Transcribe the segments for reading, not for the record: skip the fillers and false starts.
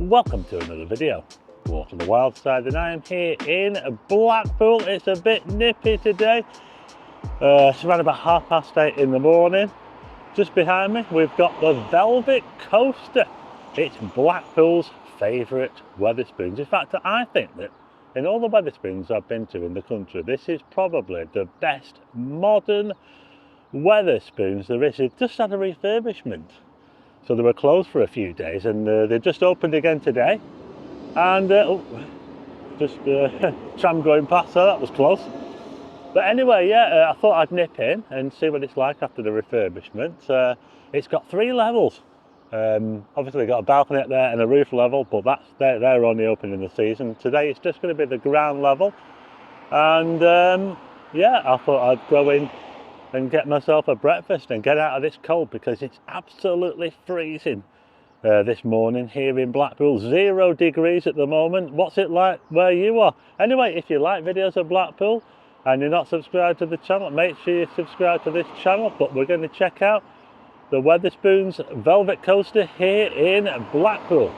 welcome to another video. Walk to the wild side, and I am here in Blackpool. It's a bit nippy today. It's around about 8:30 in the morning. Just behind me we've got the Velvet Coaster. It's Blackpool's favourite Wetherspoons. In fact, I think that in all the Wetherspoons I've been to in the country, this is probably the best modern Wetherspoons there is. They've just had a refurbishment, so they were closed for a few days, and they just opened again today. And tram going past, so that was close. But anyway, yeah, I thought I'd nip in and see what it's like after the refurbishment. It's got 3 levels. Obviously got a balcony up there and a roof level, but they're only open in the season. Today it's just going to be the ground level. And yeah, I thought I'd go in and get myself a breakfast and get out of this cold, because it's absolutely freezing this morning here in Blackpool. 0 degrees at the moment. What's it like where you are? Anyway, if you like videos of Blackpool and you're not subscribed to the channel, make sure you subscribe to this channel. But we're going to check out the Wetherspoons Velvet Coaster here in Blackpool.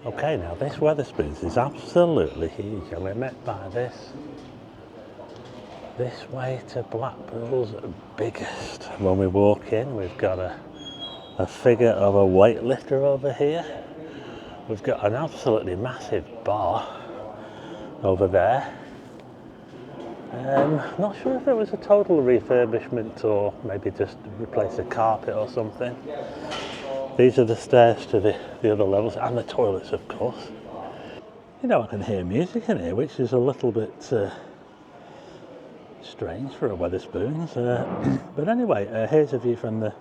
Okay, now this Wetherspoons is absolutely huge, and we're met by this way to Blackpool's biggest. When we walk in, we've got a figure of a weightlifter over here. We've got an absolutely massive bar over there. Not sure if it was a total refurbishment or maybe just replace the carpet or something. These are the stairs to the other levels, and the toilets, of course. You know, I can hear music in here, which is a little bit strange for a Wetherspoons. But anyway, here's a view from the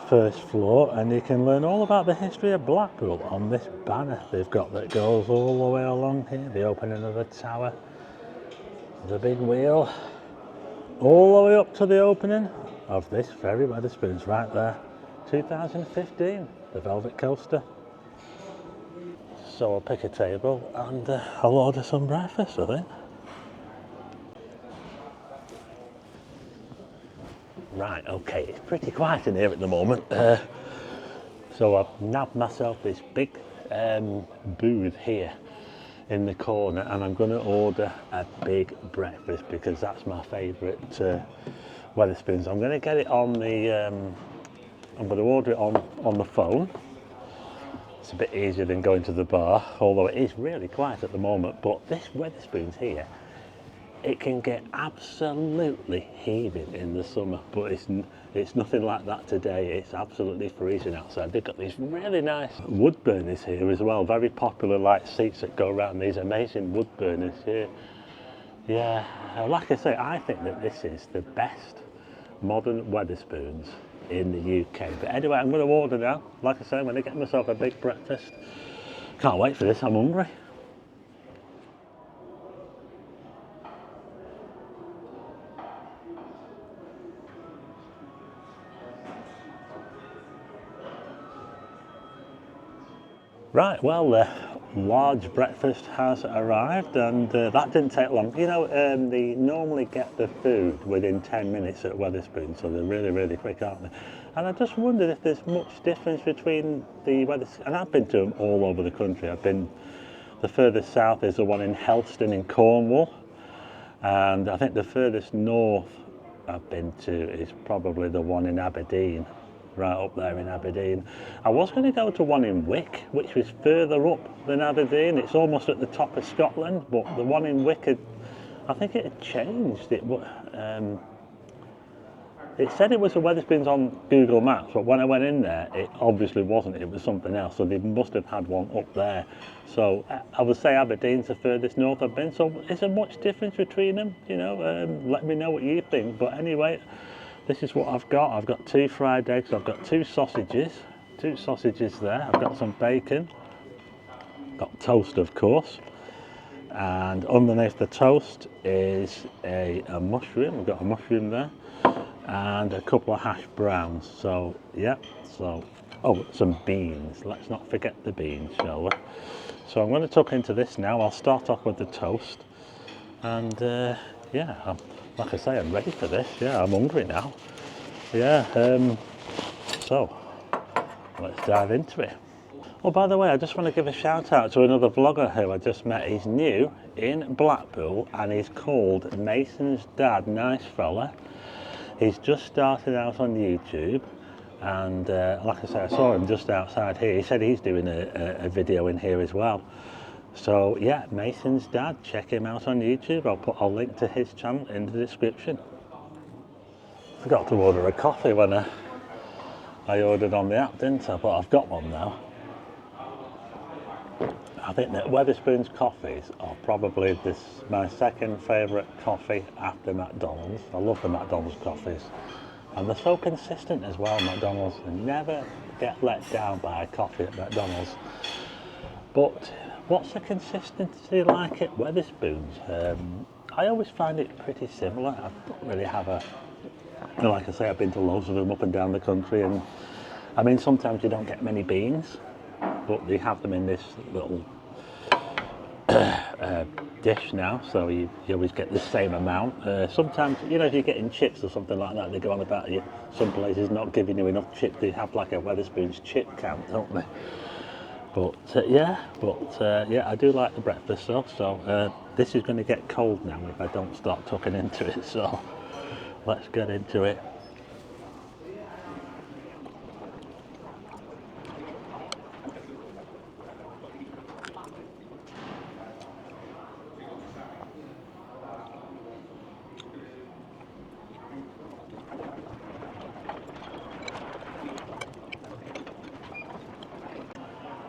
first floor, and you can learn all about the history of Blackpool on this banner they've got that goes all the way along here. The opening of the tower, the big wheel, all the way up to the opening of this very Wetherspoons right there. 2015, the Velvet Coaster. So I'll pick a table and I'll order some breakfast, I think. Right, okay, it's pretty quiet in here at the moment. So I've nabbed myself this big booth here in the corner, and I'm going to order a big breakfast because that's my favourite Wetherspoons. I'm going to get it on the I'm going to order it on the phone. It's a bit easier than going to the bar, although it is really quiet at the moment. But this Wetherspoons here, it can get absolutely heaving in the summer, but it's nothing like that today. It's absolutely freezing outside. They've got these really nice wood burners here as well, very popular, like seats that go around, these amazing wood burners here. Yeah, like I say, I think that this is the best modern Wetherspoons in the UK. But anyway, I'm going to order now. Like I say, I'm going to get myself a big breakfast. Can't wait for this, I'm hungry. Right, well, the large breakfast has arrived, and that didn't take long. You know, they normally get the food within 10 minutes at Wetherspoons, so they're really, really quick, aren't they? And I just wondered if there's much difference between the Wetherspoons, and I've been to them all over the country. The furthest south is the one in Helston in Cornwall, and I think the furthest north I've been to is probably the one in Aberdeen. Right up there in Aberdeen. I was going to go to one in Wick, which was further up than Aberdeen. It's almost at the top of Scotland, but the one in Wick, I think it had changed. It said it was a Wetherspoons on Google Maps, but when I went in there, it obviously wasn't. It was something else, so they must have had one up there. So I would say Aberdeen's the furthest north I've been. So is there much difference between them? You know, let me know what you think. But anyway, this is what I've got. I've got 2 fried eggs, I've got 2 sausages there, I've got some bacon, got toast of course, and underneath the toast is a mushroom. We've got a mushroom there, and a couple of hash browns. So yeah, so oh, some beans. Let's not forget the beans, shall we? So I'm going to tuck into this now. I'll start off with the toast, and yeah, like I say, I'm ready for this. Yeah, I'm hungry now. Yeah, so let's dive into it. Oh, by the way, I just want to give a shout out to another vlogger who I just met. He's new in Blackpool and he's called Mason's Dad. Nice fella. He's just started out on YouTube, and like I said, I saw him just outside here. He said he's doing a video in here as well. So yeah, Mason's Dad, check him out on YouTube. I'll link to his channel in the description. Forgot to order a coffee when I ordered on the app, didn't I? But I've got one now. I think that Wetherspoons coffees are probably my second favourite coffee after McDonald's. I love the McDonald's coffees, and they're so consistent as well. McDonald's, they never get let down by a coffee at McDonald's. But what's the consistency like at Wetherspoons? I always find it pretty similar. I don't really have like I say, I've been to loads of them up and down the country, and I mean sometimes you don't get many beans, but they have them in this little dish now, so you always get the same amount. Sometimes, you know, if you're getting chips or something like that, they go on about you. Some places not giving you enough chips. They have like a Wetherspoons chip count, don't they? But yeah, I do like the breakfast stuff. So this is going to get cold now if I don't start tucking into it. So let's get into it.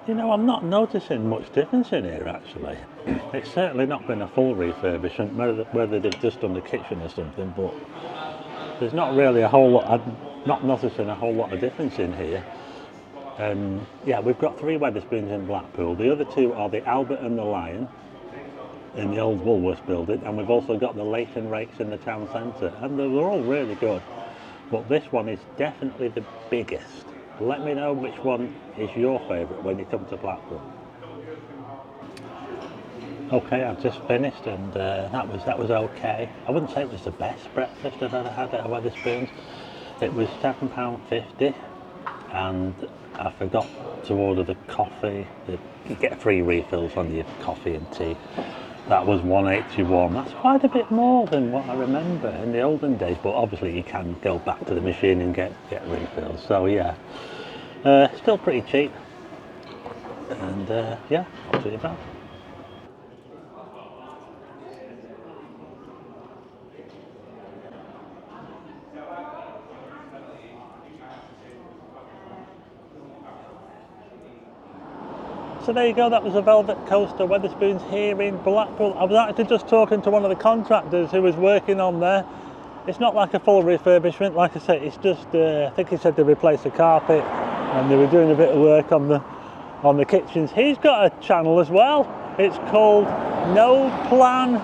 You know, I'm not noticing much difference in here actually. It's certainly not been a full refurbishment, whether they've just done the kitchen or something, but there's not really a whole lot. I'm not noticing a whole lot of difference in here. Yeah, we've got 3 Wetherspoons in Blackpool. The other 2 are the Albert and the Lion in the old Woolworths building, and we've also got the Leighton Rakes in the town centre, and they're all really good. But this one is definitely the biggest. Let me know which one is your favourite when you come to Blackpool. Okay, I've just finished, and that was okay. I wouldn't say it was the best breakfast I've ever had at a Wetherspoons. It was £7.50, and I forgot to order the coffee. You get free refills on your coffee and tea. That was £1.81. That's quite a bit more than what I remember in the olden days, but obviously you can go back to the machine and get refills. So yeah, still pretty cheap, and yeah, not too bad. So there you go, that was a Velvet Coaster Wetherspoons here in Blackpool. I was actually just talking to one of the contractors who was working on there. It's not like a full refurbishment, like I said, it's just, I think he said they replaced the carpet and they were doing a bit of work on the kitchens. He's got a channel as well. It's called No Plan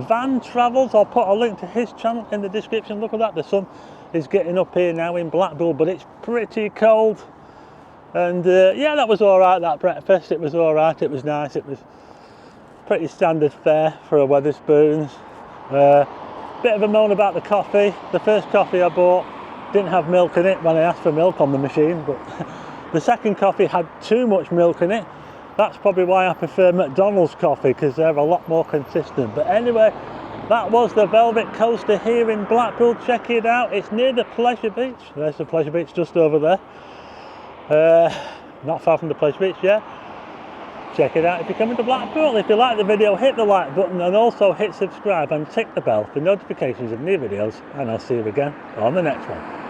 Van Travels. I'll put a link to his channel in the description. Look at that, the sun is getting up here now in Blackpool, but it's pretty cold. And yeah, that was all right, that breakfast. It was all right, it was nice. It was pretty standard fare for a Wetherspoons. Bit of a moan about the coffee. The first coffee I bought didn't have milk in it when I asked for milk on the machine, but the second coffee had too much milk in it. That's probably why I prefer McDonald's coffee, because they're a lot more consistent. But anyway, that was the Velvet Coaster here in Blackpool. Check it out, it's near the Pleasure Beach. There's the Pleasure Beach just over there. Not far from the Pleasure Beach, yeah. Check it out if you're coming to Blackpool. If you like the video, hit the like button and also hit subscribe and tick the bell for notifications of new videos, and I'll see you again on the next one.